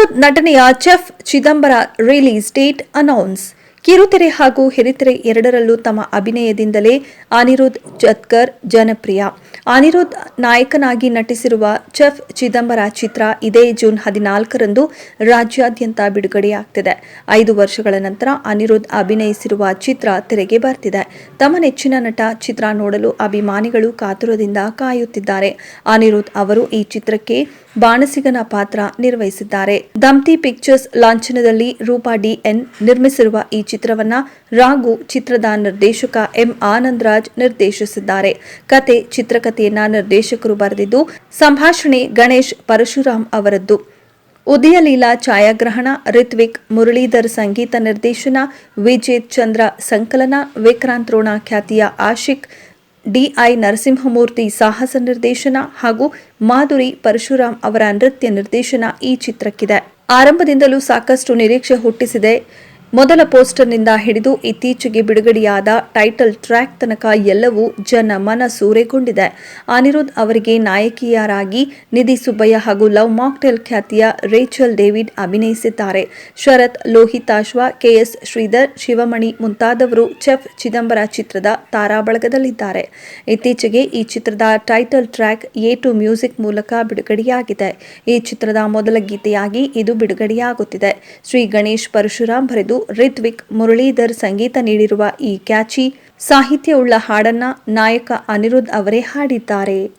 ಅನಿರುದ್ಧ್ ನಟನೆಯ chef Chidambara release date announce. ಕಿರುತೆರೆ ಹಾಗೂ ಹಿರಿತೆರೆ ಎರಡರಲ್ಲೂ ತಮ್ಮ ಅಭಿನಯದಿಂದಲೇ ಅನಿರುದ್ಧ್ ಜತ್ಕರ್ ಜನಪ್ರಿಯ. ಅನಿರುದ್ಧ್ ನಾಯಕನಾಗಿ ನಟಿಸಿರುವ ಚೆಫ್ ಚಿದಂಬರ ಚಿತ್ರ ಇದೇ ಜೂನ್ 14ರಂದು ರಾಜ್ಯಾದ್ಯಂತ ಬಿಡುಗಡೆಯಾಗ್ತಿದೆ. 5 ವರ್ಷಗಳ ನಂತರ ಅನಿರುದ್ಧ್ ಅಭಿನಯಿಸಿರುವ ಚಿತ್ರ ತೆರೆಗೆ ಬರ್ತಿದೆ. ತಮ್ಮ ನೆಚ್ಚಿನ ನಟ ಚಿತ್ರ ನೋಡಲು ಅಭಿಮಾನಿಗಳು ಕಾತುರದಿಂದ ಕಾಯುತ್ತಿದ್ದಾರೆ. ಅನಿರುದ್ಧ್ ಅವರು ಈ ಚಿತ್ರಕ್ಕೆ ಬಾಣಸಿಗನ ಪಾತ್ರ ನಿರ್ವಹಿಸಿದ್ದಾರೆ. ದಮ್ತಿ ಪಿಕ್ಚರ್ಸ್ ಲಾಂಛನದಲ್ಲಿ ರೂಪಾ ಡಿ.ಎನ್. ನಿರ್ಮಿಸಿರುವ ಈ ಚಿತ್ರವನ್ನ ರಾಘು ಚಿತ್ರದ ನಿರ್ದೇಶಕ ಎಂ. ಆನಂದರಾಜ್ ನಿರ್ದೇಶಿಸಿದ್ದಾರೆ. ಕತೆ ಚಿತ್ರಕಥೆಯನ್ನ ನಿರ್ದೇಶಕರು ಬರೆದಿದ್ದು, ಸಂಭಾಷಣೆ ಗಣೇಶ್ ಪರಶುರಾಮ್ ಅವರದ್ದು. ಉದಯಲೀಲಾ ಛಾಯಾಗ್ರಹಣ, ರಿತ್ವಿಕ್ ಮುರಳೀಧರ್ ಸಂಗೀತ ನಿರ್ದೇಶನ, ವಿಜೇತ್ ಚಂದ್ರ ಸಂಕಲನ, ವಿಕ್ರಾಂತ್ ರೋಣ ಖ್ಯಾತಿಯ ಆಶಿಕ್, ಡಿ.ಐ. ನರಸಿಂಹಮೂರ್ತಿ ಸಾಹಸ ನಿರ್ದೇಶನ ಹಾಗೂ ಮಾಧುರಿ ಪರಶುರಾಮ್ ಅವರ ನೃತ್ಯ ನಿರ್ದೇಶನ ಈ ಚಿತ್ರಕ್ಕಿದೆ. ಆರಂಭದಿಂದಲೂ ಸಾಕಷ್ಟು ನಿರೀಕ್ಷೆ ಹುಟ್ಟಿಸಿದೆ. ಮೊದಲ ಪೋಸ್ಟರ್ನಿಂದ ಹಿಡಿದು ಇತ್ತೀಚೆಗೆ ಬಿಡುಗಡೆಯಾದ ಟೈಟಲ್ ಟ್ರ್ಯಾಕ್ ತನಕ ಎಲ್ಲವೂ ಜನ ಮನ ಸೂರೆಗೊಂಡಿದೆ. ಅನಿರುದ್ಧ್ ಅವರಿಗೆ ನಾಯಕಿಯರಾಗಿ ನಿಧಿ ಸುಬ್ಬಯ್ಯ ಹಾಗೂ ಲವ್ ಮಾಕ್ಟೇಲ್ ಖ್ಯಾತಿಯ ರೇಚಲ್ ಡೇವಿಡ್ ಅಭಿನಯಿಸಿದ್ದಾರೆ. ಶರತ್ ಲೋಹಿತಾಶ್ವ, ಕೆಎಸ್ ಶ್ರೀಧರ್, ಶಿವಮಣಿ ಮುಂತಾದವರು ಚೆಫ್ ಚಿದಂಬರ ಚಿತ್ರದ ತಾರಾಬಳಗದಲ್ಲಿದ್ದಾರೆ. ಇತ್ತೀಚೆಗೆ ಈ ಚಿತ್ರದ ಟೈಟಲ್ ಟ್ರ್ಯಾಕ್ A2 ಮ್ಯೂಸಿಕ್ ಮೂಲಕ ಬಿಡುಗಡೆಯಾಗಿದೆ. ಈ ಚಿತ್ರದ ಮೊದಲ ಗೀತೆಯಾಗಿ ಇದು ಬಿಡುಗಡೆಯಾಗುತ್ತಿದೆ. ಶ್ರೀ ಗಣೇಶ್ ಪರಶುರಾಮ್ ಬರೆದು ರಿತ್ವಿಕ್ ಮುರಳೀಧರ್ ಸಂಗೀತ ನೀಡಿರುವ ಈ ಕ್ಯಾಚಿ ಸಾಹಿತ್ಯವುಳ್ಳ ಹಾಡನ್ನ ನಾಯಕ ಅನಿರುದ್ಧ್ ಅವರೇ ಹಾಡಿದ್ದಾರೆ.